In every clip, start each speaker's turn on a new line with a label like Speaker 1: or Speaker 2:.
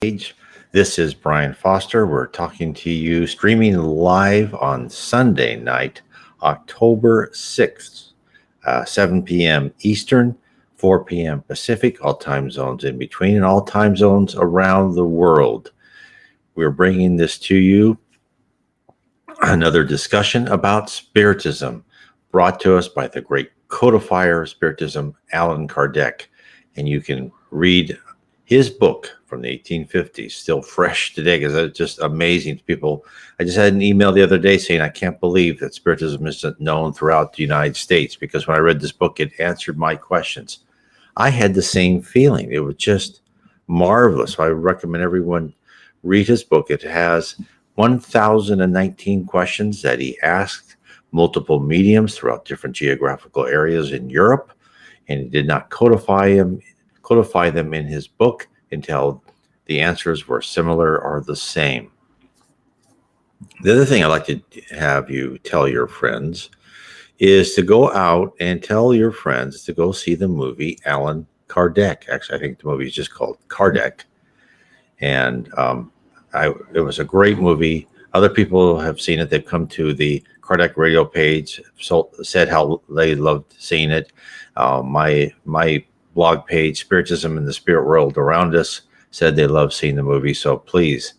Speaker 1: Page. This is Brian Foster. We're talking to you streaming live on Sunday night, October 6th, 7 p.m. Eastern, 4 p.m. Pacific, all time zones in between, and all time zones around the world. We're bringing this to you, another discussion about Spiritism, brought to us by the great codifier of Spiritism, Allan Kardec. And you can read his book from the 1850s, still fresh today, because it's just amazing to people. I just had an email the other day saying, I can't believe that Spiritism isn't known throughout the United States, because when I read this book, it answered my questions. I had the same feeling. It was just marvelous. So I recommend everyone read his book. It has 1,019 questions that he asked multiple mediums throughout different geographical areas in Europe, and he did not codify them in his book until the answers were similar or the same. The other thing I'd like to have you tell your friends is to go out and tell your friends to go see the movie Allan Kardec. Actually, I think the movie is just called Kardec. And it was a great movie. Other people have seen it. They've come to the Kardec radio page, said how they loved seeing it. My blog page, Spiritism in the Spirit World Around Us, said they love seeing the movie. So please,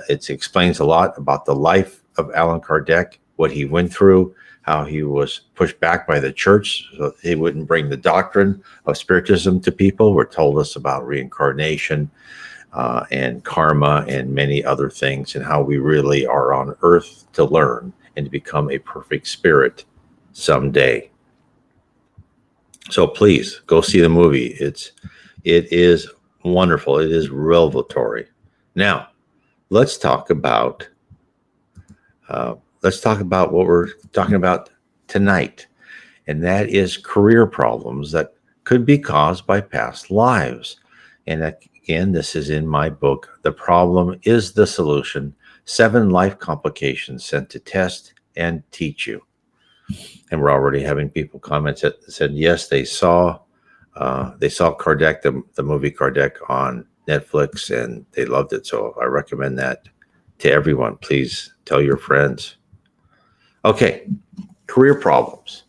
Speaker 1: it explains a lot about the life of Allan Kardec, what he went through, how he was pushed back by the church so he wouldn't bring the doctrine of Spiritism to people. We're told us about reincarnation and karma and many other things, and how we really are on earth to learn and to become a perfect spirit someday. So please go see the movie. It is wonderful. It is revelatory. Now, let's talk about what we're talking about tonight, and that is career problems that could be caused by past lives. And again, this is in my book, The Problem is the Solution: 7 Life Complications Sent to Test and Teach You. And we're already having people comment that said, yes, they saw Kardec, the movie Kardec on Netflix, and they loved it. So I recommend that to everyone. Please tell your friends. Okay, career problems.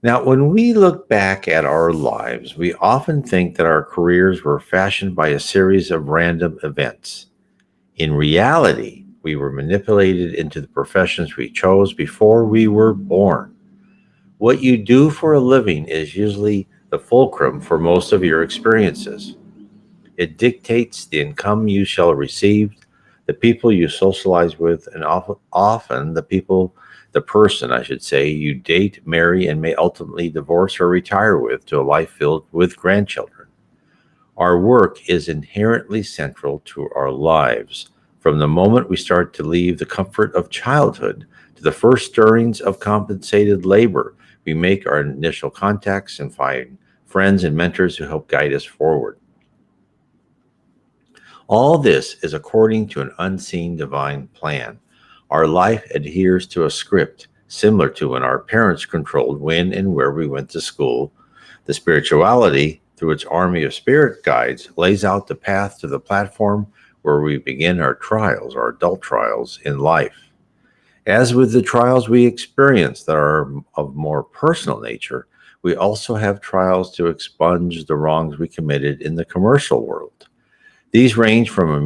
Speaker 1: Now, when we look back at our lives, we often think that our careers were fashioned by a series of random events. In reality, we were manipulated into the professions we chose before we were born. What you do for a living is usually the fulcrum for most of your experiences. It dictates the income you shall receive, the people you socialize with, and often the person, I should say, you date, marry, and may ultimately divorce or retire with to a life filled with grandchildren. Our work is inherently central to our lives. From the moment we start to leave the comfort of childhood to the first stirrings of compensated labor, we make our initial contacts and find friends and mentors who help guide us forward. All this is according to an unseen divine plan. Our life adheres to a script similar to when our parents controlled when and where we went to school. The spirituality, through its army of spirit guides, lays out the path to the platform where we begin our trials, our adult trials in life. As with the trials we experience that are of more personal nature, we also have trials to expunge the wrongs we committed in the commercial world. These range from a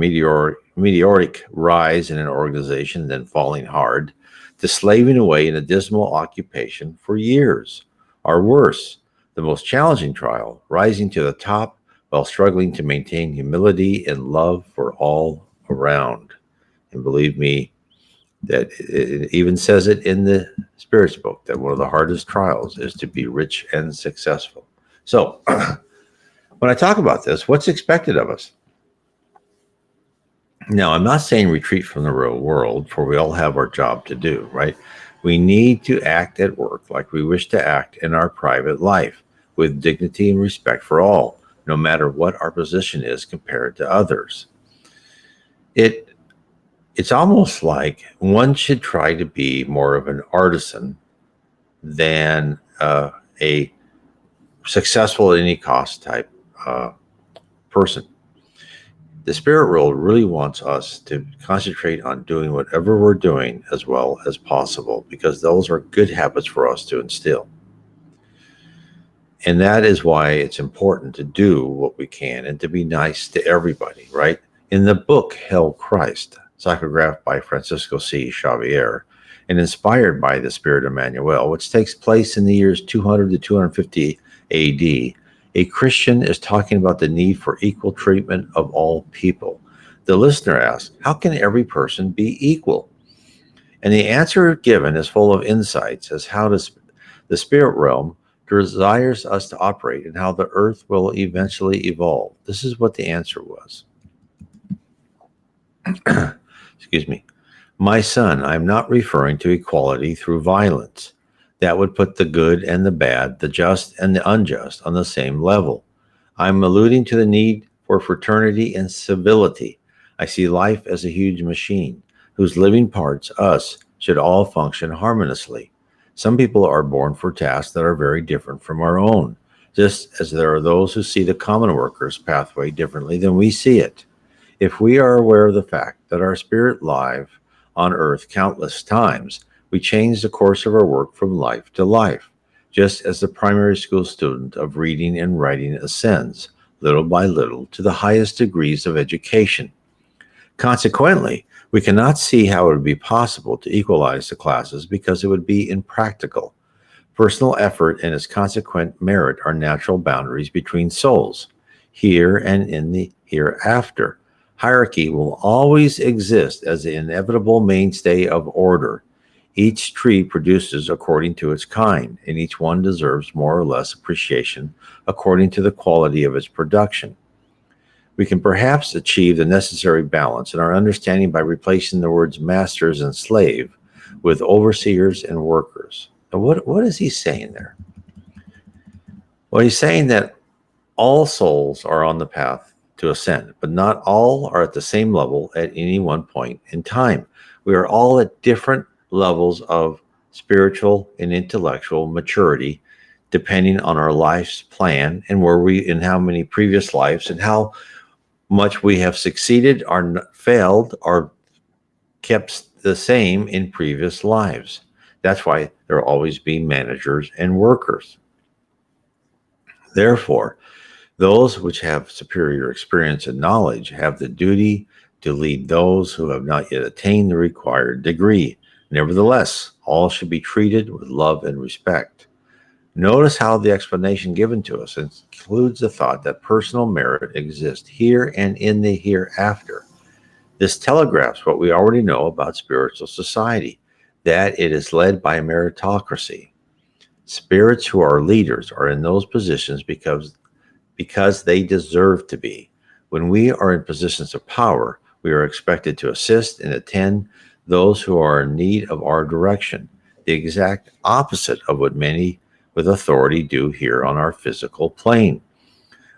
Speaker 1: meteoric rise in an organization, then falling hard, to slaving away in a dismal occupation for years. Or worse, the most challenging trial, rising to the top while struggling to maintain humility and love for all around. And believe me, that it even says it in the Spirit's book that one of the hardest trials is to be rich and successful. So when I talk about this, what's expected of us? Now, I'm not saying retreat from the real world, for we all have our job to do, right? We need to act at work like we wish to act in our private life, with dignity and respect for all, no matter what our position is compared to others. It's almost like one should try to be more of an artisan than a successful at any cost type person. The spirit world really wants us to concentrate on doing whatever we're doing as well as possible because those are good habits for us to instill. And that is why it's important to do what we can and to be nice to everybody, right? In the book Hell Christ, psychographed by Francisco C. Xavier and inspired by the Spirit of Emmanuel, which takes place in the years 200 to 250 AD, a Christian is talking about the need for equal treatment of all people. The listener asks, how can every person be equal? And the answer given is full of insights as how the spirit realm desires us to operate and how the earth will eventually evolve. This is what the answer was. Excuse me. My son, I'm not referring to equality through violence. That would put the good and the bad, the just and the unjust on the same level. I'm alluding to the need for fraternity and civility. I see life as a huge machine whose living parts, us, should all function harmoniously. Some people are born for tasks that are very different from our own, just as there are those who see the common worker's pathway differently than we see it. If we are aware of the fact that our spirit live on earth countless times, we change the course of our work from life to life, just as the primary school student of reading and writing ascends, little by little, to the highest degrees of education. Consequently, we cannot see how it would be possible to equalize the classes because it would be impractical. Personal effort and its consequent merit are natural boundaries between souls, here and in the hereafter. Hierarchy will always exist as the inevitable mainstay of order. Each tree produces according to its kind, and each one deserves more or less appreciation according to the quality of its production. We can perhaps achieve the necessary balance in our understanding by replacing the words masters and slave with overseers and workers. And what is he saying there? Well, he's saying that all souls are on the path to ascend, but not all are at the same level at any one point in time. We are all at different levels of spiritual and intellectual maturity, depending on our life's plan and where we in how many previous lives and how much we have succeeded or failed or kept the same in previous lives. That's why there will always be managers and workers. Therefore, those which have superior experience and knowledge have the duty to lead those who have not yet attained the required degree. Nevertheless, all should be treated with love and respect. Notice how the explanation given to us includes the thought that personal merit exists here and in the hereafter. This telegraphs what we already know about spiritual society, that it is led by a meritocracy. Spirits who are leaders are in those positions because they deserve to be. When we are in positions of power, we are expected to assist and attend those who are in need of our direction, the exact opposite of what many with authority do here on our physical plane.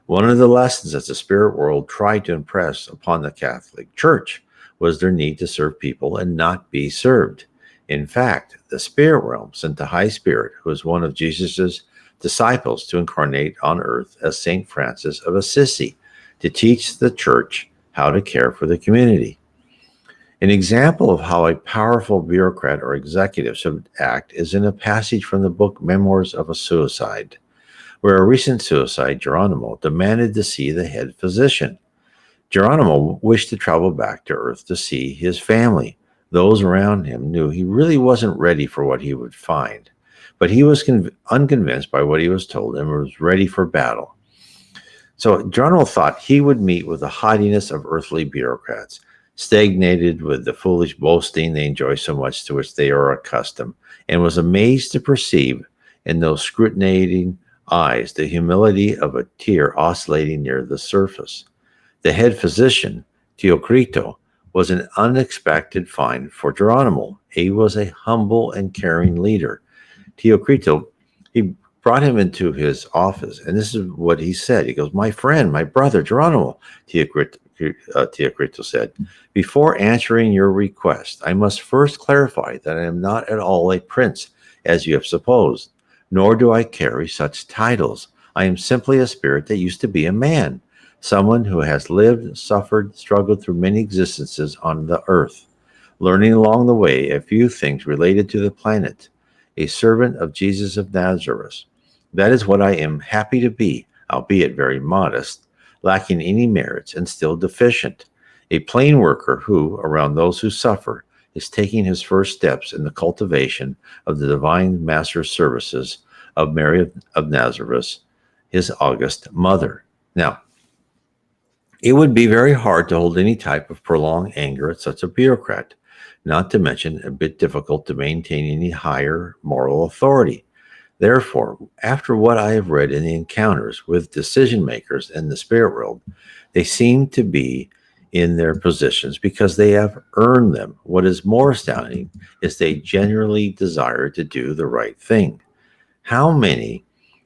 Speaker 1: One of the lessons that the spirit world tried to impress upon the Catholic Church was their need to serve people and not be served. In fact, the spirit realm sent the High Spirit, who was one of Jesus's disciples, to incarnate on earth as Saint Francis of Assisi, to teach the church how to care for the community. An example of how a powerful bureaucrat or executive should act is in a passage from the book Memoirs of a Suicide, where a recent suicide, Geronimo, demanded to see the head physician. Geronimo wished to travel back to Earth to see his family. Those around him knew he really wasn't ready for what he would find, but he was unconvinced by what he was told and was ready for battle. So Geronimo thought he would meet with the haughtiness of earthly bureaucrats, stagnated with the foolish boasting they enjoy so much to which they are accustomed, and was amazed to perceive in those scrutinizing eyes the humility of a tear oscillating near the surface. The head physician, Teocrito, was an unexpected find for Geronimo. He was a humble and caring leader. Teocrito, he brought him into his office, and this is what he said. He goes, "My friend, my brother, Geronimo," Teocrito said, "before answering your request, I must first clarify that I am not at all a prince, as you have supposed, nor do I carry such titles. I am simply a spirit that used to be a man. someone who has lived, suffered, struggled through many existences on the earth, learning along the way a few things related to the planet, a servant of Jesus of Nazareth. That is what I am happy to be, albeit very modest, lacking any merits and still deficient. A plain worker who, around those who suffer, is taking his first steps in the cultivation of the divine master's services of Mary of Nazareth, his august mother. Now, it would be very hard to hold any type of prolonged anger at such a bureaucrat, not to mention a bit difficult to maintain any higher moral authority. Therefore, after what I have read in the encounters with decision makers in the spirit world, they seem to be in their positions because they have earned them. What is more astounding is they genuinely desire to do the right thing. How many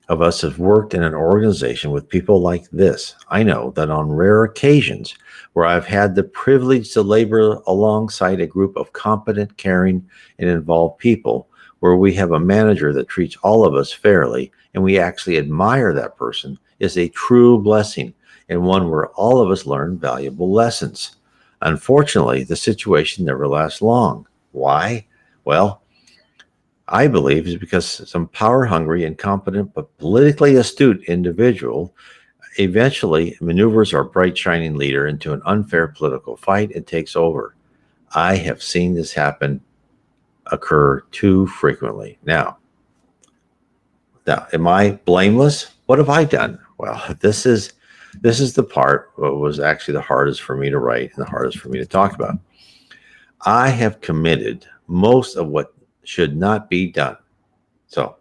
Speaker 1: of us have worked in an organization with people like this? I know that on rare occasions where I've had the privilege to labor alongside a group of competent, caring, and involved people, where we have a manager that treats all of us fairly and we actually admire that person, is a true blessing and one where all of us learn valuable lessons. Unfortunately, the situation never lasts long. Why? Well, I believe is because some power hungry, incompetent, but politically astute individual eventually maneuvers our bright, shining leader into an unfair political fight and takes over. I have seen this happen occur too frequently. Now, am I blameless? What have I done? Well, this is the part what was actually the hardest for me to write and the hardest for me to talk about. I have committed most of what should not be done. So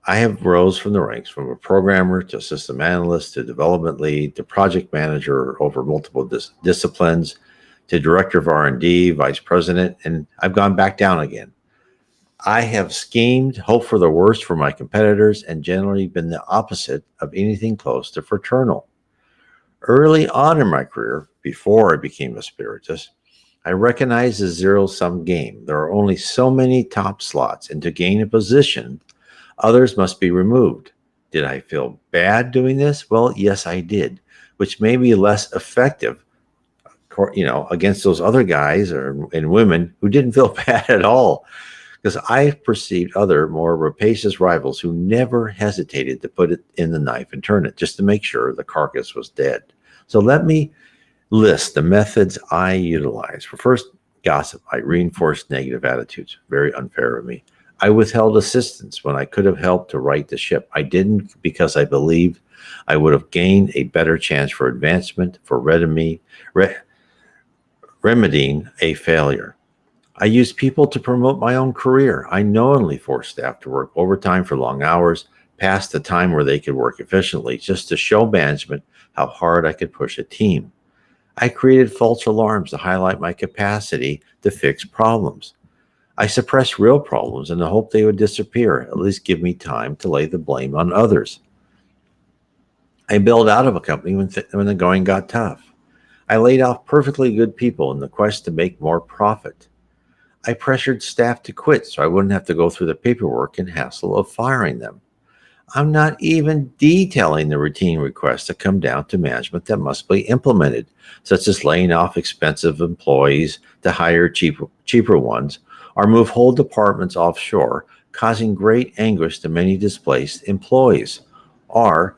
Speaker 1: I have rose from the ranks from a programmer to system analyst to development lead to project manager over multiple disciplines to director of R&D, vice president, and I've gone back down again. I have schemed, hoped for the worst for my competitors, and generally been the opposite of anything close to fraternal. Early on in my career, before I became a spiritist, I recognized the zero-sum game. There are only so many top slots, and to gain a position, others must be removed. Did I feel bad doing this? Well, yes, I did, which made me less effective, against those other guys and women who didn't feel bad at all, because I perceived other more rapacious rivals who never hesitated to put it in the knife and turn it just to make sure the carcass was dead. So let me list the methods I utilize. For first, gossip. I reinforced negative attitudes. Very unfair of me. I withheld assistance when I could have helped to right the ship. I didn't because I believed I would have gained a better chance for advancement, for remedying a failure. I used people to promote my own career. I knowingly forced staff to work overtime for long hours, past the time where they could work efficiently, just to show management how hard I could push a team. I created false alarms to highlight my capacity to fix problems. I suppressed real problems in the hope they would disappear, at least give me time to lay the blame on others. I bailed out of a company when the going got tough. I laid off perfectly good people in the quest to make more profit. I pressured staff to quit so I wouldn't have to go through the paperwork and hassle of firing them. I'm not even detailing the routine requests that come down to management that must be implemented, such as laying off expensive employees to hire cheaper ones, or move whole departments offshore, causing great anguish to many displaced employees, or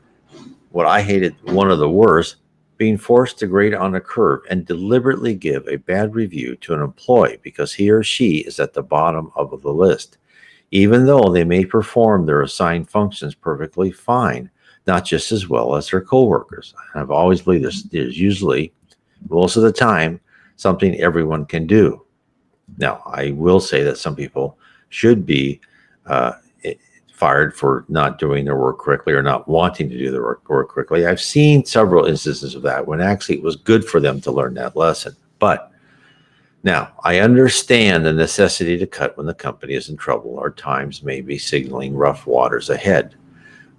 Speaker 1: what I hated, one of the worst, being forced to grade on a curve and deliberately give a bad review to an employee because he or she is at the bottom of the list, even though they may perform their assigned functions perfectly fine, not just as well as their coworkers. I've always believed there's usually, most of the time, something everyone can do. Now, I will say that some people should be uh, fired for not doing their work correctly or not wanting to do their work correctly. I've seen several instances of that when actually it was good for them to learn that lesson. But now I understand the necessity to cut when the company is in trouble or times may be signaling rough waters ahead.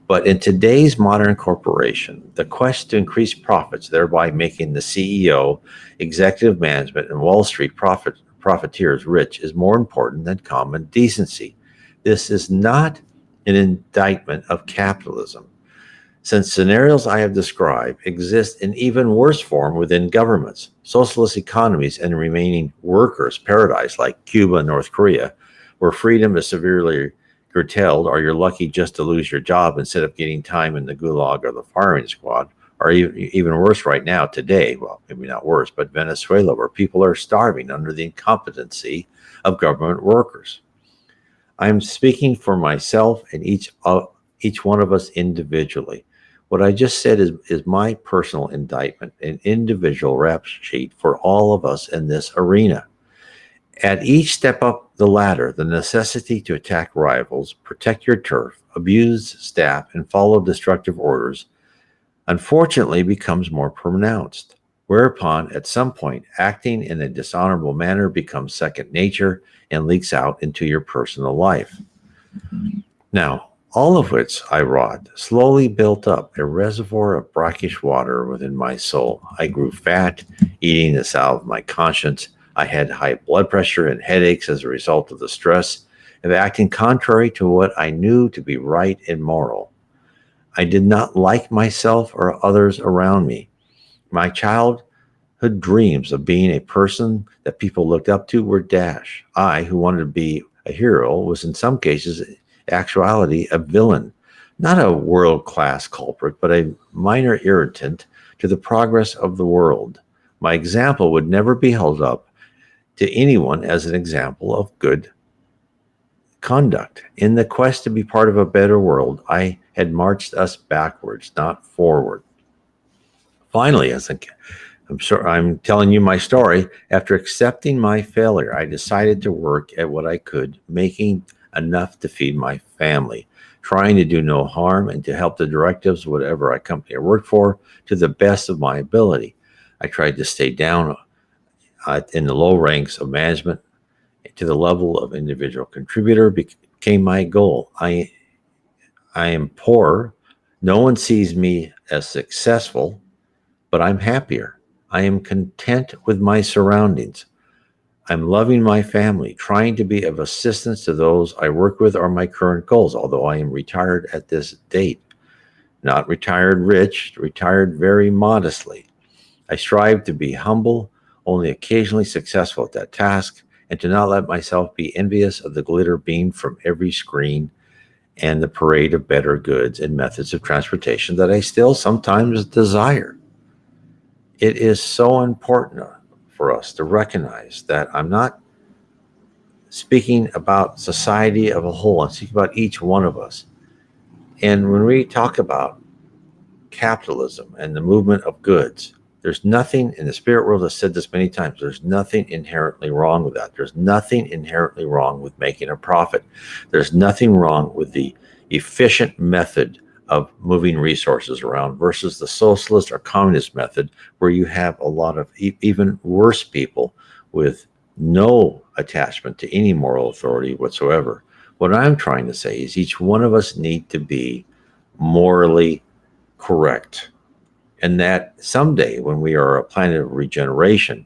Speaker 1: But in today's modern corporation, the quest to increase profits, thereby making the CEO, executive management, and Wall Street profiteers rich, is more important than common decency. This is not an indictment of capitalism. Since scenarios I have described exist in even worse form within governments, socialist economies, and remaining workers' paradise like Cuba and North Korea, where freedom is severely curtailed, or you're lucky just to lose your job instead of getting time in the gulag or the firing squad, or even worse right now today, well, maybe not worse, but Venezuela, where people are starving under the incompetency of government workers. I'm speaking for myself and each one of us individually. What I just said is my personal indictment, an individual rap sheet for all of us in this arena. At each step up the ladder, the necessity to attack rivals, protect your turf, abuse staff, and follow destructive orders unfortunately becomes more pronounced. Whereupon, at some point, acting in a dishonorable manner becomes second nature and leaks out into your personal life. Now, all of which I wrought slowly built up a reservoir of brackish water within my soul. I grew fat, eating this out of my conscience. I had high blood pressure and headaches as a result of the stress of acting contrary to what I knew to be right and moral. I did not like myself or others around me. My childhood dreams of being a person that people looked up to were dashed. I, who wanted to be a hero, was in some cases, actuality, a villain. Not a world class culprit, but a minor irritant to the progress of the world. My example would never be held up to anyone as an example of good conduct. In the quest to be part of a better world, I had marched us backwards, not forward. Finally, as I'm sure I'm telling you my story, after accepting my failure, I decided to work at what I could, making enough to feed my family, trying to do no harm and to help the directives of whatever company I worked for to the best of my ability. I tried to stay down in the low ranks of management to the level of individual contributor became my goal. I am poor. No one sees me as successful, but I'm happier. I am content with my surroundings. I'm loving my family, trying to be of assistance to those I work with are my current goals, although I am retired at this date. Not retired rich, retired very modestly. I strive to be humble, only occasionally successful at that task, and to not let myself be envious of the glitter beamed from every screen and the parade of better goods and methods of transportation that I still sometimes desire. It is so important for us to recognize that I'm not speaking about society of a whole, I'm speaking about each one of us. And when we talk about capitalism and the movement of goods, there's nothing in the spirit world. Has said this many times. There's nothing inherently wrong with that. There's nothing inherently wrong with making a profit. There's nothing wrong with the efficient method of moving resources around versus the socialist or communist method, where you have a lot of even worse people with no attachment to any moral authority whatsoever. What I'm trying to say is each one of us need to be morally correct. And that someday, when we are a planet of regeneration,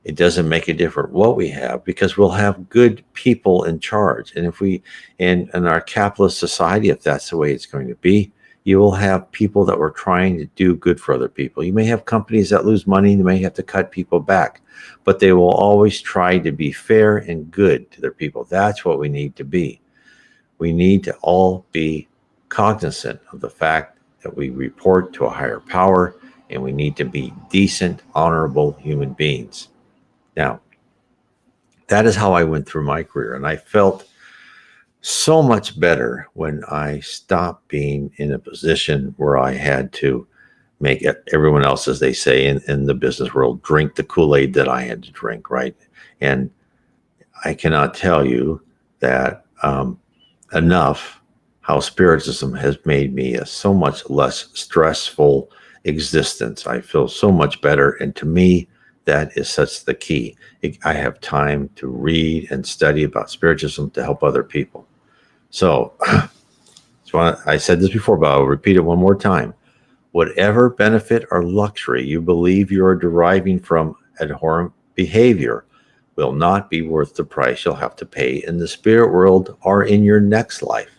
Speaker 1: it doesn't make a difference what we have because we'll have good people in charge. And if we, in our capitalist society, if that's the way it's going to be, you will have people that were trying to do good for other people. You may have companies that lose money, you may have to cut people back, but they will always try to be fair and good to their people. That's what we need to be. We need to all be cognizant of the fact that we report to a higher power and we need to be decent, honorable human beings. Now, that is how I went through my career. And I felt so much better when I stopped being in a position where I had to make everyone else, as they say in the business world, drink the Kool-Aid that I had to drink, right? And I cannot tell you that enough how Spiritism has made me a so much less stressful existence. I feel so much better. And to me, that is such the key. I have time to read and study about Spiritism to help other people. So I said this before, but I'll repeat it one more time. Whatever benefit or luxury you believe you are deriving from abhorrent behavior will not be worth the price you'll have to pay in the spirit world or in your next life.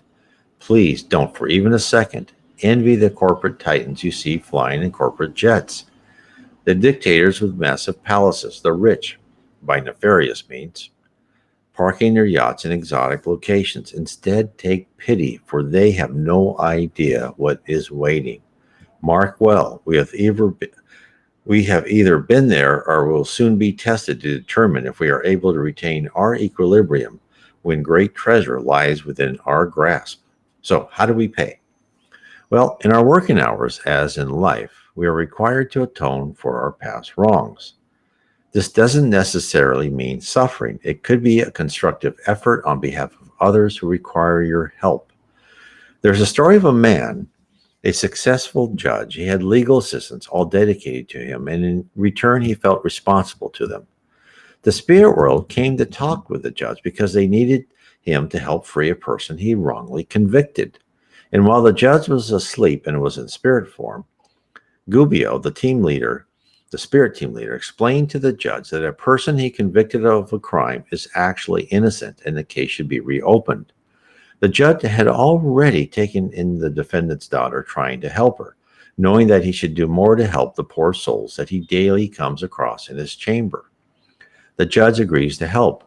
Speaker 1: Please don't, for even a second, envy the corporate titans you see flying in corporate jets, the dictators with massive palaces, the rich, by nefarious means, parking their yachts in exotic locations. Instead, take pity, for they have no idea what is waiting. Mark well, we have either been there or will soon be tested to determine if we are able to retain our equilibrium when great treasure lies within our grasp. So, how do we pay? Well, in our working hours, as in life, we are required to atone for our past wrongs. This doesn't necessarily mean suffering. It could be a constructive effort on behalf of others who require your help. There's a story of a man, a successful judge. He had legal assistants all dedicated to him, and in return, he felt responsible to them. The spirit world came to talk with the judge because they needed him to help free a person he wrongly convicted. And while the judge was asleep and was in spirit form, Gubbio, the spirit team leader, explained to the judge that a person he convicted of a crime is actually innocent and the case should be reopened. The judge had already taken in the defendant's daughter, trying to help her, knowing that he should do more to help the poor souls that he daily comes across in his chamber. The judge agrees to help.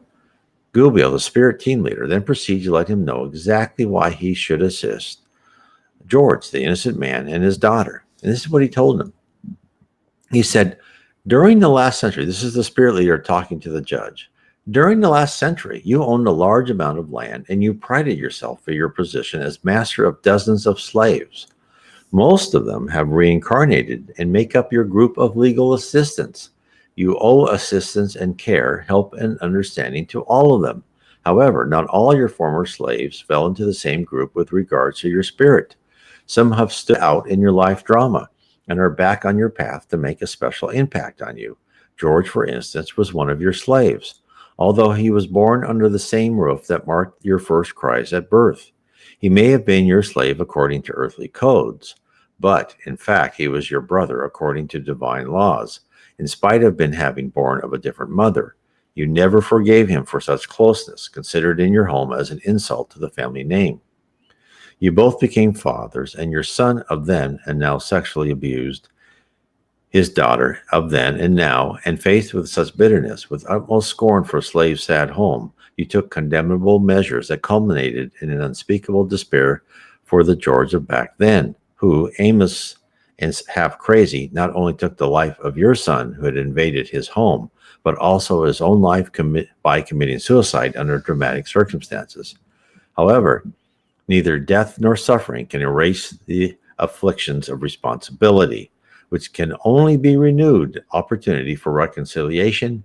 Speaker 1: Gubbio, the spirit team leader, then proceeds to let him know exactly why he should assist George, the innocent man, and his daughter. And this is what he told him. He said, during the last century, this is the spirit leader talking to the judge. During the last century, you owned a large amount of land and you prided yourself for your position as master of dozens of slaves. Most of them have reincarnated and make up your group of legal assistants. You owe assistance and care, help, and understanding to all of them. However, not all your former slaves fell into the same group with regards to your spirit. Some have stood out in your life drama and are back on your path to make a special impact on you. George, for instance, was one of your slaves, although he was born under the same roof that marked your first cries at birth. He may have been your slave according to earthly codes, but in fact, he was your brother according to divine laws, in spite of having born of a different mother. You never forgave him for such closeness, considered in your home as an insult to the family name. You both became fathers, and your son of then and now sexually abused his daughter of then and now, and faced with such bitterness, with utmost scorn for a slave's sad home, you took condemnable measures that culminated in an unspeakable despair for the George of back then, who, aimless and half crazy, not only took the life of your son who had invaded his home, but also his own life by committing suicide under dramatic circumstances. However, neither death nor suffering can erase the afflictions of responsibility, which can only be renewed. Opportunity for reconciliation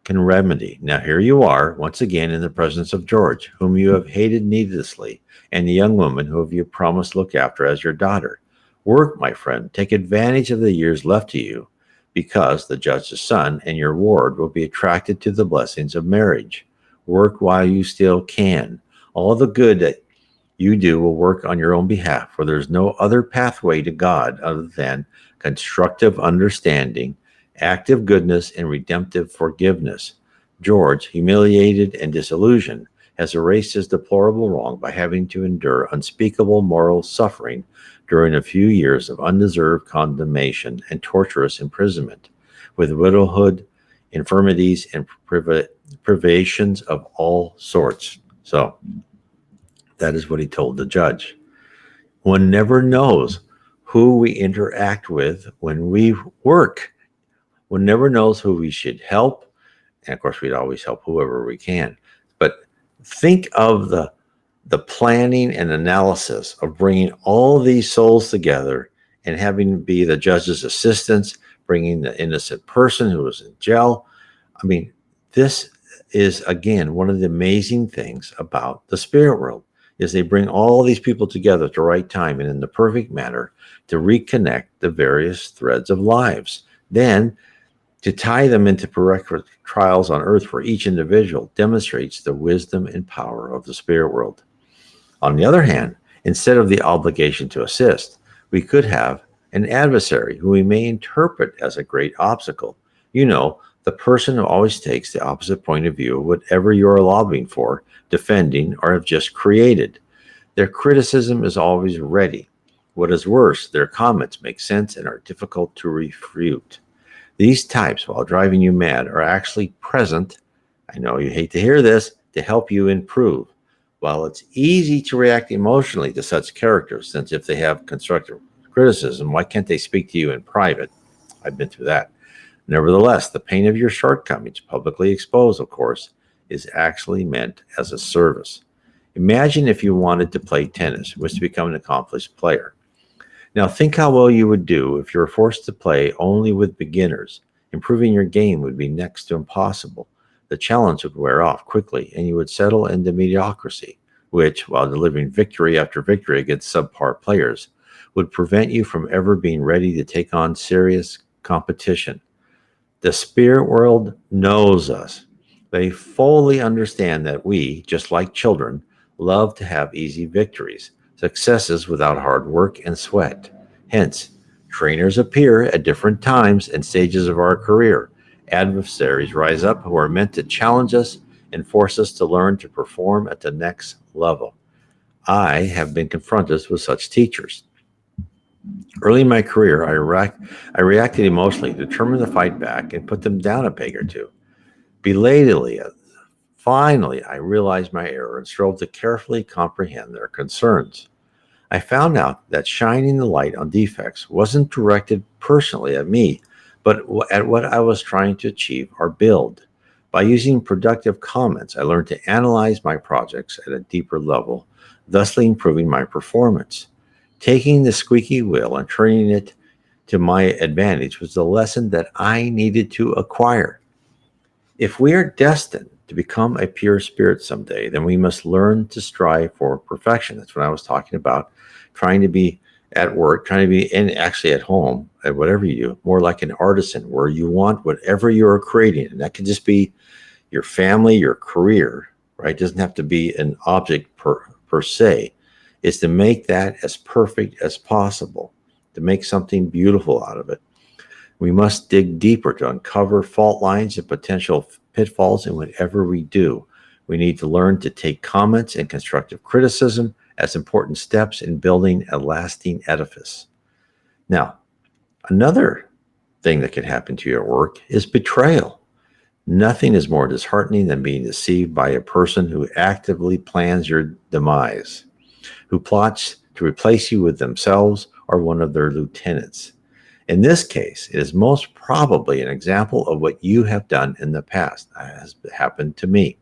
Speaker 1: can remedy. Now here you are, once again in the presence of George, whom you have hated needlessly, and the young woman who you promised to look after as your daughter. Work, my friend. Take advantage of the years left to you, because the judge's son and your ward will be attracted to the blessings of marriage. Work while you still can. All the good that you do will work on your own behalf, for there's no other pathway to God other than constructive understanding, active goodness, and redemptive forgiveness. George, humiliated and disillusioned, has erased his deplorable wrong by having to endure unspeakable moral suffering during a few years of undeserved condemnation and torturous imprisonment, with widowhood, infirmities, and privations of all sorts. So, that is what he told the judge. One never knows who we interact with when we work. One never knows who we should help. And of course, we'd always help whoever we can. But think of the planning and analysis of bringing all these souls together and having be the judge's assistants, bringing the innocent person who was in jail. I mean, this is, again, one of the amazing things about the spirit world. Is they bring all these people together at the right time and in the perfect manner to reconnect the various threads of lives. Then, to tie them into prerequisite trials on earth for each individual demonstrates the wisdom and power of the spirit world. On the other hand, instead of the obligation to assist, we could have an adversary who we may interpret as a great obstacle. You know, the person who always takes the opposite point of view of whatever you are lobbying for, defending, or have just created. Their criticism is always ready. What is worse, their comments make sense and are difficult to refute. These types, while driving you mad, are actually present, I know you hate to hear this, to help you improve. While it's easy to react emotionally to such characters, since if they have constructive criticism, why can't they speak to you in private? I've been through that. Nevertheless, the pain of your shortcomings, publicly exposed, of course, is actually meant as a service. Imagine if you wanted to play tennis, was to become an accomplished player. Now, think how well you would do if you were forced to play only with beginners. Improving your game would be next to impossible. The challenge would wear off quickly, and you would settle into mediocrity, which, while delivering victory after victory against subpar players, would prevent you from ever being ready to take on serious competition. The spirit world knows us. They fully understand that we, just like children, love to have easy victories, successes without hard work and sweat. Hence, trainers appear at different times and stages of our career. Adversaries rise up who are meant to challenge us and force us to learn to perform at the next level. I have been confronted with such teachers. Early in my career, I reacted emotionally, determined to fight back and put them down a peg or two. Belatedly, finally, I realized my error and strove to carefully comprehend their concerns. I found out that shining the light on defects wasn't directed personally at me, but at what I was trying to achieve or build. By using productive comments, I learned to analyze my projects at a deeper level, thusly improving my performance. Taking the squeaky wheel and turning it to my advantage was the lesson that I needed to acquire. If we are destined to become a pure spirit someday, then we must learn to strive for perfection. That's what I was talking about, trying to be at work, trying to be in actually at home, at whatever you do, more like an artisan, where you want whatever you're creating. And that can just be your family, your career, right? It doesn't have to be an object per se. Is to make that as perfect as possible, to make something beautiful out of it. We must dig deeper to uncover fault lines and potential pitfalls in whatever we do. We need to learn to take comments and constructive criticism as important steps in building a lasting edifice. Now, another thing that can happen to you at work is betrayal. Nothing is more disheartening than being deceived by a person who actively plans your demise, who plots to replace you with themselves or one of their lieutenants. In this case, it is most probably an example of what you have done in the past, as happened to me.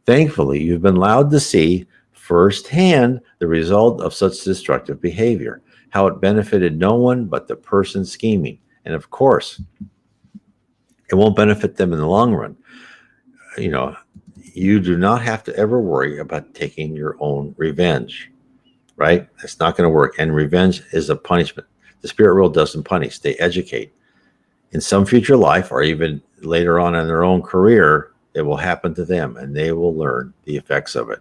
Speaker 1: Thankfully, you've been allowed to see firsthand the result of such destructive behavior, how it benefited no one but the person scheming. And of course, it won't benefit them in the long run. You know, you do not have to ever worry about taking your own revenge, right? It's not going to work. And revenge is a punishment. The spirit world doesn't punish, they educate. In some future life, or even later on in their own career, it will happen to them and they will learn the effects of it.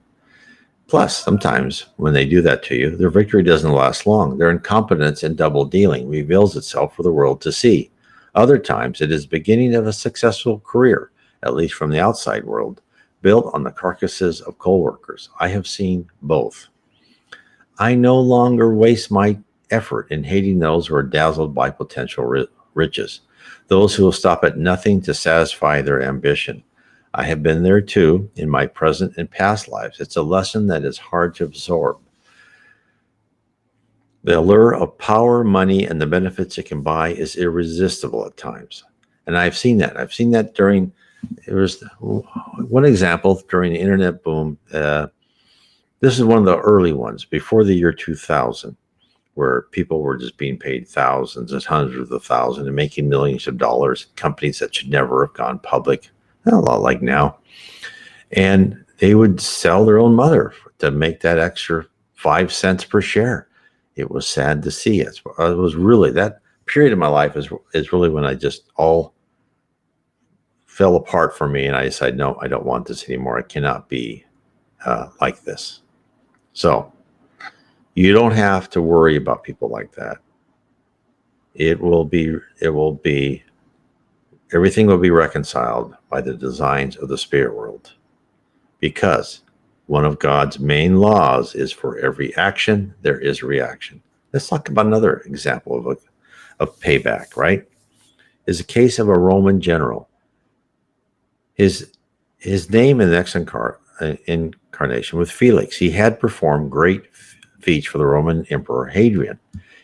Speaker 1: Plus, sometimes when they do that to you, their victory doesn't last long. Their incompetence and double dealing reveals itself for the world to see. Other times, it is the beginning of a successful career, at least from the outside world, built on the carcasses of co-workers. I have seen both. I no longer waste my effort in hating those who are dazzled by potential riches, those who will stop at nothing to satisfy their ambition. I have been there too in my present and past lives. It's a lesson that is hard to absorb. The allure of power, money, and the benefits it can buy is irresistible at times. And I've seen that. I've seen that during, there was one example during the internet boom. This is one of the early ones before the year 2000, where people were just being paid thousands and hundreds of thousands and making millions of dollars, companies that should never have gone public, a lot like now. And they would sell their own mother to make that extra 5 cents per share. It was sad to see. It was really, that period of my life is really when I just all fell apart for me. And I decided, no, I don't want this anymore. I cannot be like this. So you don't have to worry about people like that. Everything will be reconciled by the designs of the spirit world. Because one of God's main laws is for every action, there is a reaction. Let's talk about another example of payback, right? Is a case of a Roman general. His his name in the next incarnation was Felix. He had performed great feats for the Roman Emperor Hadrian.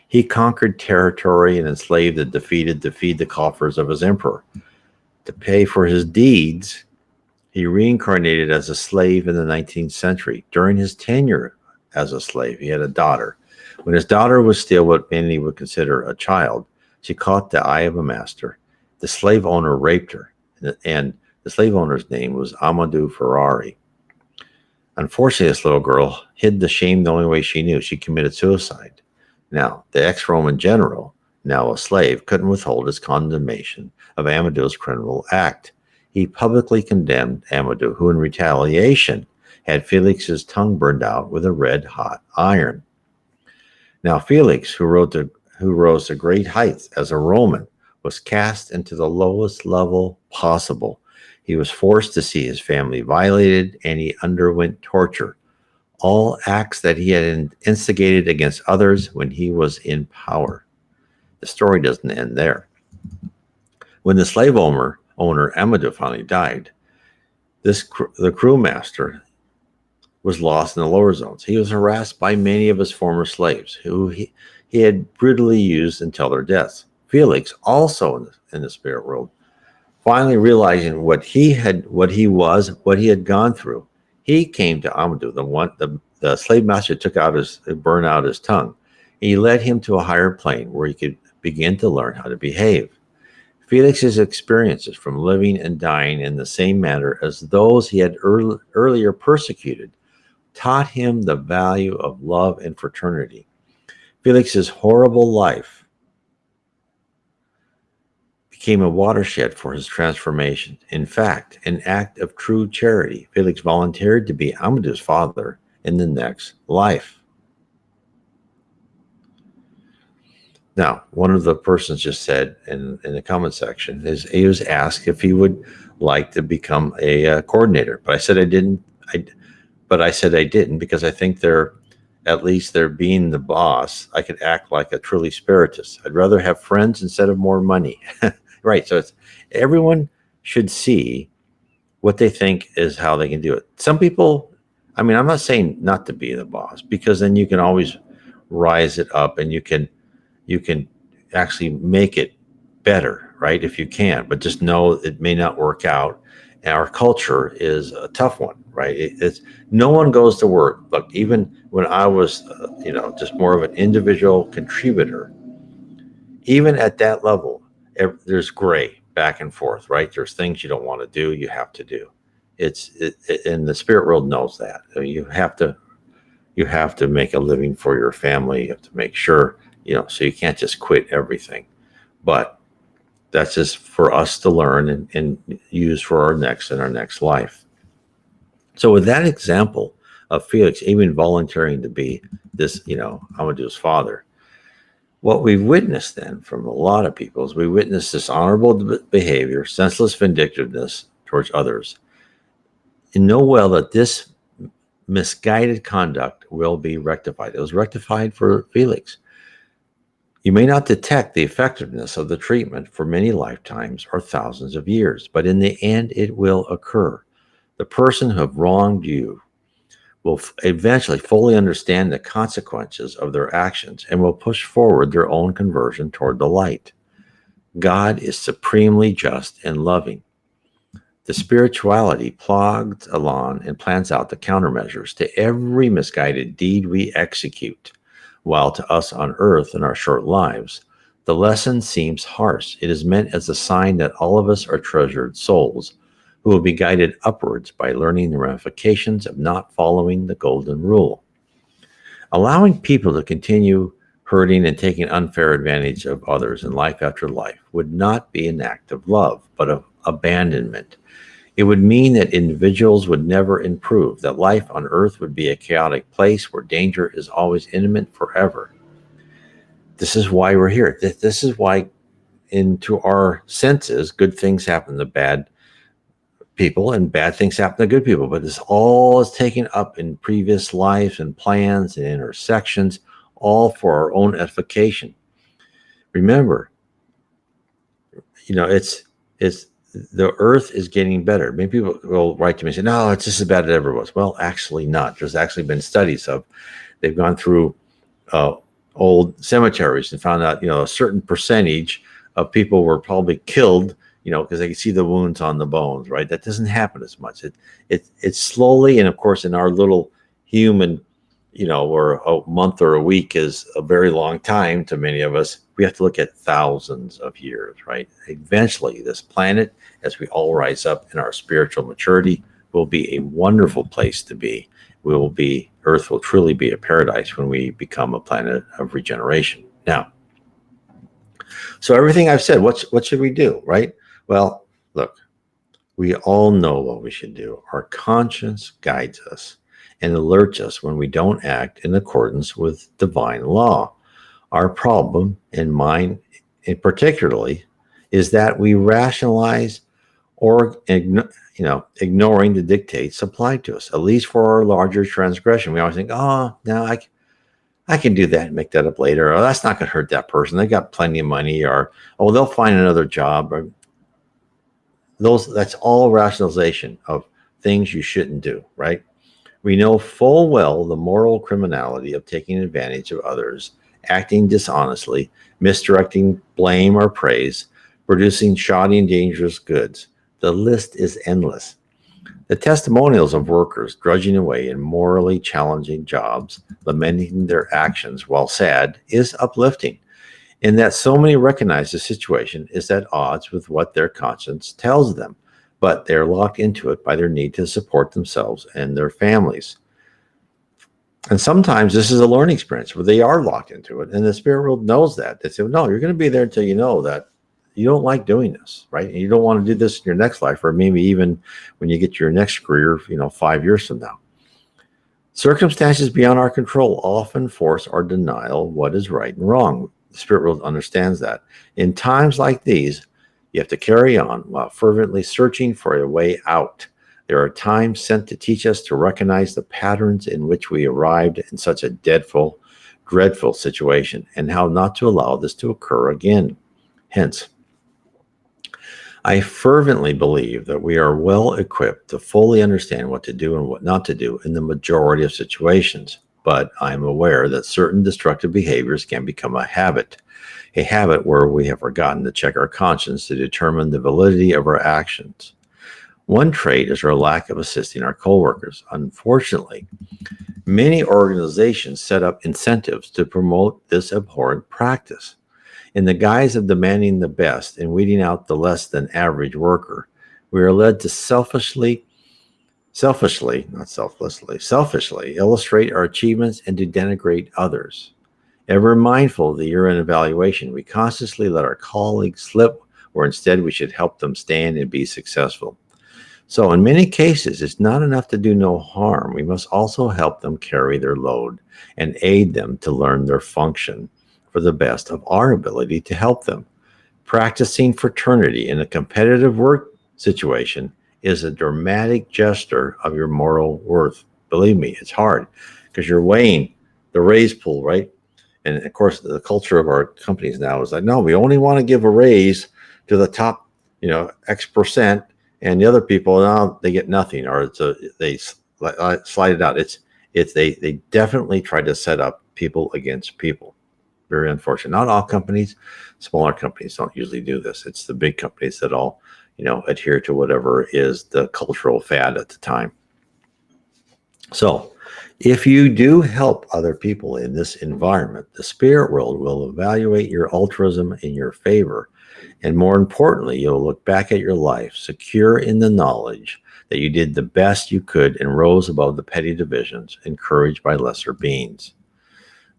Speaker 1: He conquered territory and enslaved the defeated to feed the coffers of his emperor. To pay for his deeds, he reincarnated as a slave in the 19th century. During his tenure as a slave, he had a daughter. When his daughter was still what many would consider a child, she caught the eye of a master. The slave owner raped her, and the slave owner's name was Amadou Ferrari. Unfortunately, this little girl hid the shame the only way she knew. She committed suicide. Now, the ex-Roman general, now a slave, couldn't withhold his condemnation of Amadou's criminal act. He publicly condemned Amadou, who in retaliation had Felix's tongue burned out with a red-hot iron. Now, Felix, who rose to great heights as a Roman, was cast into the lowest level possible. He was forced to see his family violated, and he underwent torture. All acts that he had instigated against others when he was in power. The story doesn't end there. When the slave owner Amadou finally died, the crewmaster was lost in the lower zones. He was harassed by many of his former slaves, who he had brutally used until their deaths. Felix, also in the spirit world, finally realizing what he had gone through, he came to Amadou, the slave master burn out his tongue. He led him to a higher plane where he could begin to learn how to behave. Felix's experiences from living and dying in the same manner as those he had earlier persecuted taught him the value of love and fraternity. Felix's horrible life became a watershed for his transformation. In fact, an act of true charity, Felix volunteered to be Amadou's father in the next life. Now, one of the persons just said in the comment section is he was asked if he would like to become a coordinator, but I said I didn't. I didn't because I think they're being the boss. I could act like a truly spiritist. I'd rather have friends instead of more money. Right. So everyone should see what they think is how they can do it. Some people, I'm not saying not to be the boss, because then you can always rise it up and you can actually make it better, right? If you can, but just know it may not work out. And our culture is a tough one, right? It's no one goes to work. Look, even when I was, just more of an individual contributor, even at that level, there's gray back and forth, right? There's things you don't want to do, you have to do. And the spirit world knows that. I mean, you have to make a living for your family. You have to make sure, so you can't just quit everything. But that's just for us to learn and use for our next life. So with that example of Felix even volunteering to be this, Amadou's father, what we've witnessed then from a lot of people is we witnessed dishonorable behavior, senseless vindictiveness towards others, and know well that this misguided conduct will be rectified. It was rectified for Felix. You may not detect the effectiveness of the treatment for many lifetimes or thousands of years, but in the end, it will occur. The person who have wronged you will eventually fully understand the consequences of their actions and will push forward their own conversion toward the light. God is supremely just and loving. The spirituality plods along and plans out the countermeasures to every misguided deed we execute. While to us on earth in our short lives, the lesson seems harsh, it is meant as a sign that all of us are treasured souls who will be guided upwards by learning the ramifications of not following the golden rule. Allowing people to continue hurting and taking unfair advantage of others in life after life would not be an act of love, but of abandonment. It would mean that individuals would never improve, that life on earth would be a chaotic place where danger is always imminent forever. This is why we're here. This is why, into our senses, good things happen to bad people and bad things happen to good people. But this all is taken up in previous lives and plans and intersections. all for our own edification. Remember, it's the earth is getting better. Many people will write to me and say, no, it's just as bad as it ever was. Well, actually not. There's actually been studies of, they've gone through uh, old cemeteries and found out, a certain percentage of people were probably killed, because they can see the wounds on the bones, right? That doesn't happen as much. It's slowly, and of course, in our little human, where a month or a week is a very long time to many of us, we have to look at thousands of years, right? Eventually, this planet, as we all rise up in our spiritual maturity, will be a wonderful place to be. Earth will truly be a paradise when we become a planet of regeneration. Now, so everything I've said, what should we do, right? Well, look, we all know what we should do. Our conscience guides us and alerts us when we don't act in accordance with divine law. Our problem, in mine in particularly, is that we rationalize or ignoring the dictates applied to us, at least for our larger transgression. We always think, oh, no, I can do that and make that up later. Or that's not going to hurt that person. They got plenty of money. Or, oh, they'll find another job. Or that's all rationalization of things you shouldn't do, right? We know full well the moral criminality of taking advantage of others, acting dishonestly, misdirecting blame or praise, producing shoddy and dangerous goods. The list is endless. The testimonials of workers drudging away in morally challenging jobs, lamenting their actions while sad, is uplifting. In that so many recognize the situation is at odds with what their conscience tells them, but they're locked into it by their need to support themselves and their families. And sometimes this is a learning experience where they are locked into it, and the spirit world knows that. They say, no, you're going to be there until you know that you don't like doing this, right? And you don't want to do this in your next life, or maybe even when you get to your next career, 5 years from now. Circumstances beyond our control often force our denial of what is right and wrong. The spirit world understands that. In times like these, you have to carry on while fervently searching for a way out. There are times sent to teach us to recognize the patterns in which we arrived in such a dreadful situation, and how not to allow this to occur again. Hence, I fervently believe that we are well equipped to fully understand what to do and what not to do in the majority of situations, but I am aware that certain destructive behaviors can become a habit where we have forgotten to check our conscience to determine the validity of our actions. One trait is our lack of assisting our coworkers. Unfortunately, many organizations set up incentives to promote this abhorrent practice. In the guise of demanding the best and weeding out the less than average worker, we are led to selfishly illustrate our achievements and to denigrate others. Ever mindful of the year-end evaluation, we consciously let our colleagues slip, where instead we should help them stand and be successful. So in many cases, it's not enough to do no harm. We must also help them carry their load and aid them to learn their function for the best of our ability to help them. Practicing fraternity in a competitive work situation is a dramatic gesture of your moral worth. Believe me, it's hard because you're weighing the raise pool, right? And of course, the culture of our companies now is like, no, we only want to give a raise to the top, X percent, and the other people now they get nothing, or they slide it out. They definitely try to set up people against people. Very unfortunate. Not all companies, smaller companies don't usually do this. It's the big companies that all, adhere to whatever is the cultural fad at the time. So if you do help other people in this environment, the spirit world will evaluate your altruism in your favor. And more importantly, you'll look back at your life secure in the knowledge that you did the best you could and rose above the petty divisions encouraged by lesser beings.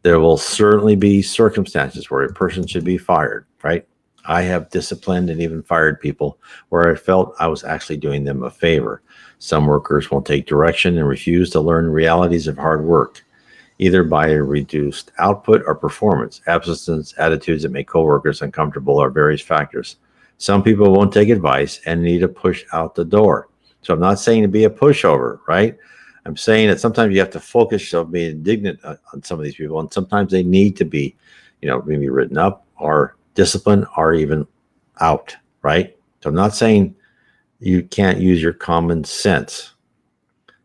Speaker 1: There will certainly be circumstances where a person should be fired, right? I have disciplined and even fired people where I felt I was actually doing them a favor. Some workers won't take direction and refuse to learn realities of hard work, either by a reduced output or performance, absence, attitudes that make coworkers uncomfortable, or various factors. Some people won't take advice and need a push out the door. So I'm not saying to be a pushover, right? I'm saying that sometimes you have to focus yourself being indignant on some of these people, and sometimes they need to be, maybe written up or disciplined or even out, right? So I'm not saying you can't use your common sense.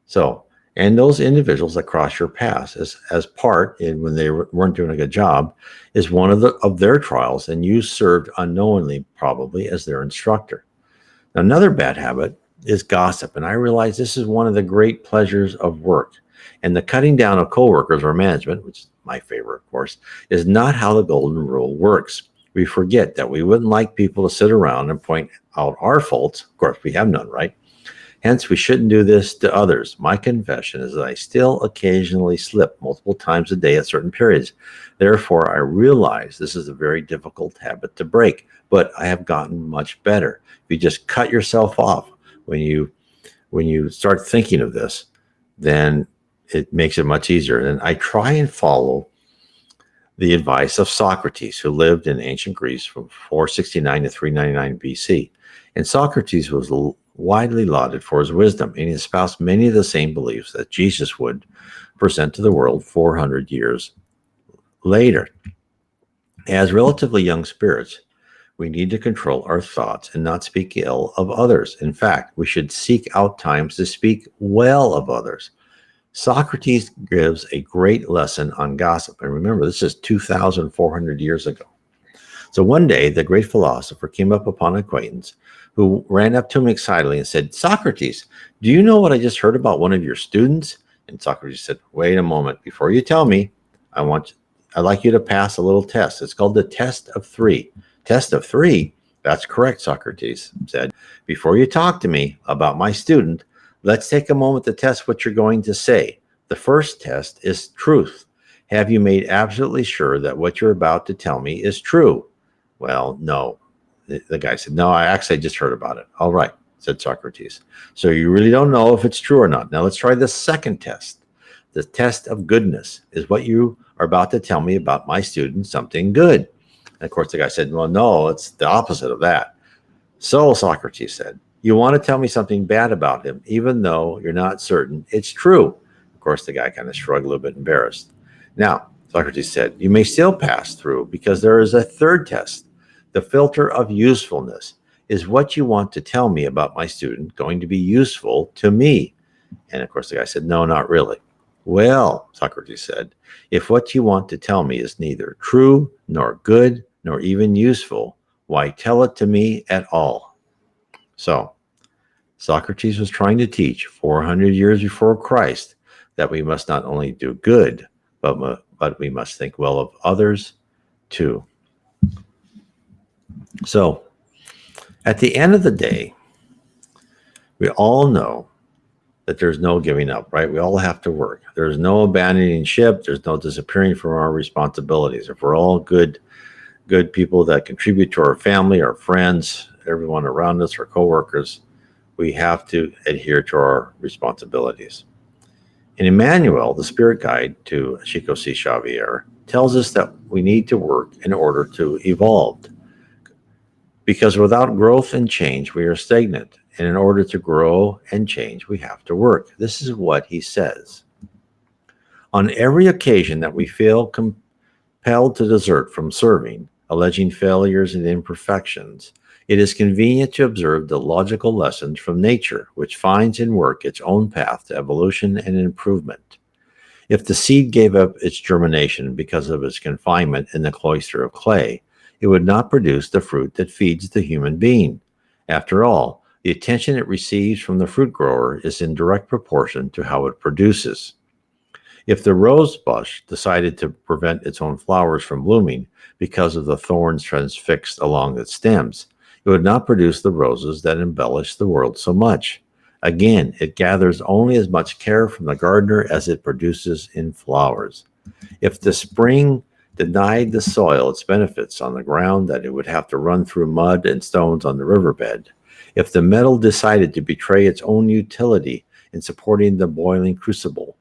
Speaker 1: So, and those individuals that cross your paths as part in when they weren't doing a good job is one of their trials, and you served unknowingly probably as their instructor. Now, another bad habit is gossip, and I realize this is one of the great pleasures of work. And the cutting down of coworkers or management, which is my favorite, of course, is not how the golden rule works. We forget that we wouldn't like people to sit around and point out our faults. Of course, we have none, right? Hence, we shouldn't do this to others. My confession is that I still occasionally slip multiple times a day at certain periods. Therefore, I realize this is a very difficult habit to break, but I have gotten much better. If you just cut yourself off when you start thinking of this, then it makes it much easier. And I try and follow the advice of Socrates, who lived in ancient Greece from 469 to 399 BC. And Socrates was widely lauded for his wisdom, and he espoused many of the same beliefs that Jesus would present to the world 400 years later. As relatively young spirits, we need to control our thoughts and not speak ill of others. In fact, we should seek out times to speak well of others. Socrates gives a great lesson on gossip. And remember, this is 2,400 years ago. So one day, the great philosopher came up upon an acquaintance who ran up to him excitedly and said, "Socrates, do you know what I just heard about one of your students?" And Socrates said, "Wait a moment. Before you tell me, I'd like you to pass a little test. It's called the test of three." Test of three? That's correct, Socrates said. "Before you talk to me about my student, let's take a moment to test what you're going to say. The first test is truth. Have you made absolutely sure that what you're about to tell me is true?" "Well, no." The guy said, "No, I just heard about it." "All right," said Socrates. "So you really don't know if it's true or not. Now let's try the second test. The test of goodness. Is what you are about to tell me about my student something good?" And of course, the guy said, "Well, no, it's the opposite of that." "So," Socrates said, "you want to tell me something bad about him, even though you're not certain it's true?" Of course, the guy kind of shrugged a little bit embarrassed. "Now," Socrates said, "you may still pass through because there is a third test. The filter of usefulness. Is what you want to tell me about my student going to be useful to me?" And of course, the guy said, "No, not really." "Well," Socrates said, "if what you want to tell me is neither true, nor good, nor even useful, why tell it to me at all?" So, Socrates was trying to teach 400 years before Christ that we must not only do good, but we must think well of others too. So, at the end of the day, we all know that there's no giving up, right? We all have to work. There's no abandoning ship. There's no disappearing from our responsibilities. If we're all good people that contribute to our family, our friends, everyone around us, our coworkers, we have to adhere to our responsibilities. And Emmanuel, the spirit guide to Chico C. Xavier, tells us that we need to work in order to evolve. Because without growth and change, we are stagnant. And in order to grow and change, we have to work. This is what he says. On every occasion that we feel compelled to desert from serving, alleging failures and imperfections, it is convenient to observe the logical lessons from nature, which finds in work its own path to evolution and improvement. If the seed gave up its germination because of its confinement in the cloister of clay, it would not produce the fruit that feeds the human being. After all, the attention it receives from the fruit grower is in direct proportion to how it produces. If the rose bush decided to prevent its own flowers from blooming because of the thorns transfixed along its stems, it would not produce the roses that embellish the world so much. Again, it gathers only as much care from the gardener as it produces in flowers. If the spring denied the soil its benefits on the ground that it would have to run through mud and stones on the riverbed, if the metal decided to betray its own utility in supporting the boiling crucible,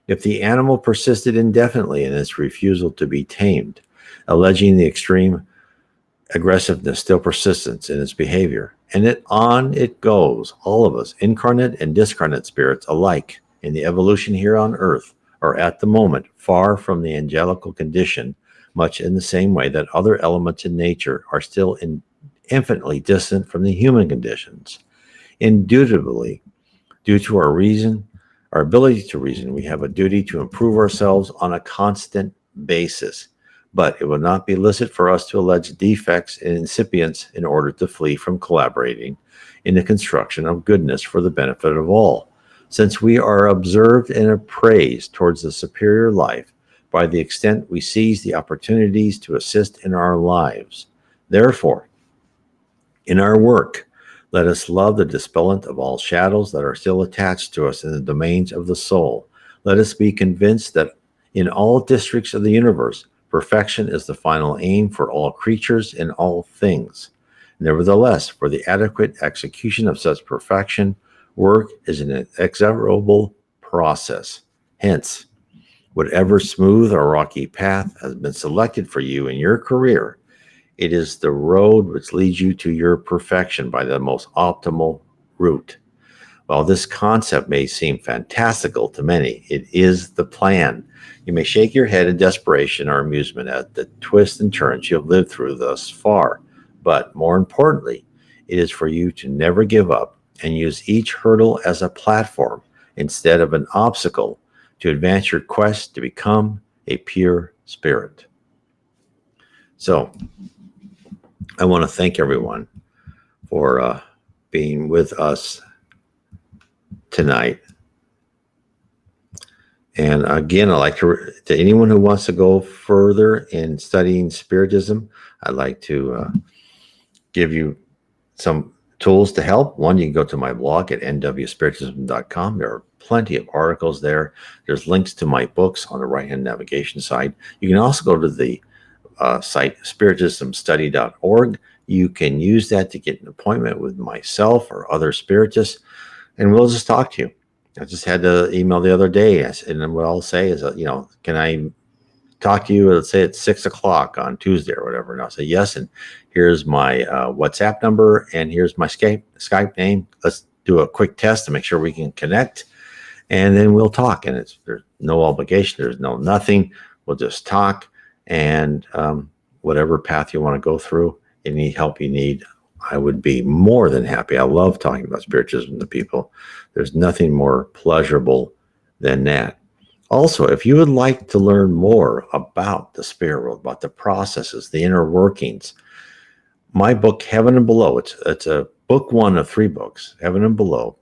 Speaker 1: if the animal persisted indefinitely in its refusal to be tamed, alleging the extreme aggressiveness still persistence in its behavior, and on it goes, all of us, incarnate and discarnate spirits alike, in the evolution here on earth are at the moment far from the angelical condition, much in the same way that other elements in nature are still infinitely distant from the human conditions. Indubitably, due to our ability to reason, we have a duty to improve ourselves on a constant basis. But it would not be licit for us to allege defects and incipients in order to flee from collaborating in the construction of goodness for the benefit of all, since we are observed and appraised towards the superior life by the extent we seize the opportunities to assist in our lives. Therefore, in our work, let us love the dispellant of all shadows that are still attached to us in the domains of the soul. Let us be convinced that in all districts of the universe, perfection is the final aim for all creatures in all things. Nevertheless, for the adequate execution of such perfection, work is an inexorable process. Hence, whatever smooth or rocky path has been selected for you in your career, it is the road which leads you to your perfection by the most optimal route. While this concept may seem fantastical to many, it is the plan. You may shake your head in desperation or amusement at the twists and turns you have lived through thus far, but more importantly, it is for you to never give up and use each hurdle as a platform instead of an obstacle to advance your quest to become a pure spirit. So, I want to thank everyone for being with us tonight. And again, I'd like to anyone who wants to go further in studying Spiritism, I'd like to give you some tools to help. One, you can go to my blog at nwspiritism.com. There are plenty of articles there. There's links to my books on the right-hand navigation side. You can also go to the site spiritismstudy.org. You can use that to get an appointment with myself or other spiritists, and we'll just talk to you. I just had to email the other day, and what I'll say is, can I talk to you? Let's say it's 6:00 on Tuesday or whatever, and I'll say yes. And here's my WhatsApp number, and here's my Skype name. Let's do a quick test to make sure we can connect, and then we'll talk. And there's no obligation. There's no nothing. We'll just talk. And whatever path you want to go through, any help you need, I would be more than happy. I love talking about Spiritism to people. There's nothing more pleasurable than that. Also, if you would like to learn more about the spirit world, about the processes, the inner workings, my book, Heaven and Below, it's a book one of 3 books, Heaven and Below.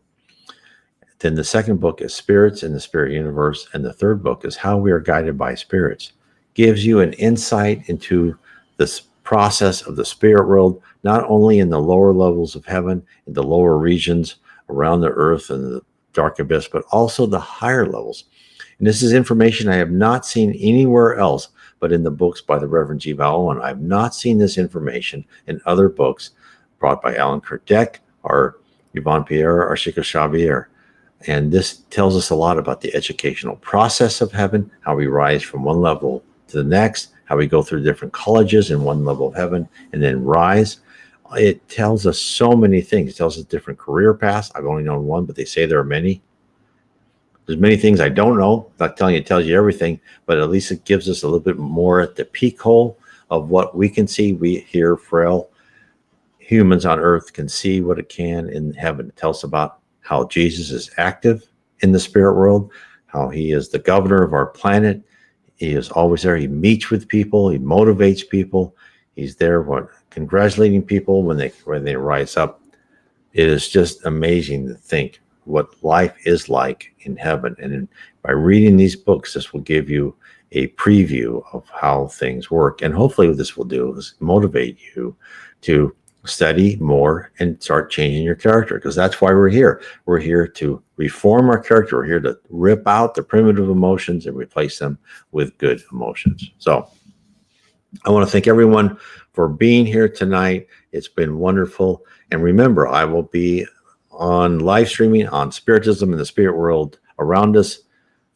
Speaker 1: Then the second book is Spirits in the Spirit Universe, and the third book is How We Are Guided by Spirits. Gives you an insight into this process of the spirit world, not only in the lower levels of heaven, in the lower regions around the earth and the dark abyss, but also the higher levels. And this is information I have not seen anywhere else but in the books by the Reverend G. Vowell, and I have not seen this information in other books brought by Alan Kardec or Yvonne Pierre or Chico Xavier. And this tells us a lot about the educational process of heaven, how we rise from one level to the next, how we go through different colleges in one level of heaven and then rise. It tells us so many things. It tells us different career paths. I've only known one, but they say there are many. There's many things I don't know. I'm not telling you it tells you everything, but at least it gives us a little bit more at the peak hole of what we can see. We here, frail humans on earth, can see what it can in heaven. It tells us about how Jesus is active in the spirit world, how he is the governor of our planet. He is always there. He meets with people. He motivates people. He's there congratulating people when they rise up. It is just amazing to think what life is like in heaven. And by reading these books, this will give you a preview of how things work. And hopefully what this will do is motivate you to study more and start changing your character, because that's why we're here. We're here to reform our character. We're here to rip out the primitive emotions and replace them with good emotions. So I want to thank everyone for being here tonight. It's been wonderful. And remember, I will be on live streaming on Spiritism and the Spirit World Around Us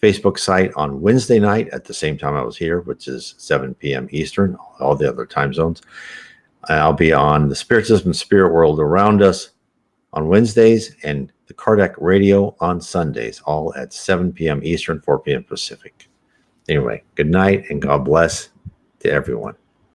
Speaker 1: Facebook site on Wednesday night at the same time I was here, which is 7 p.m. Eastern, all the other time zones. I'll be on the Spiritism and Spirit World Around Us on Wednesdays and the Kardec Radio on Sundays, all at 7 p.m. Eastern, 4 p.m. Pacific. Anyway, good night and God bless to everyone.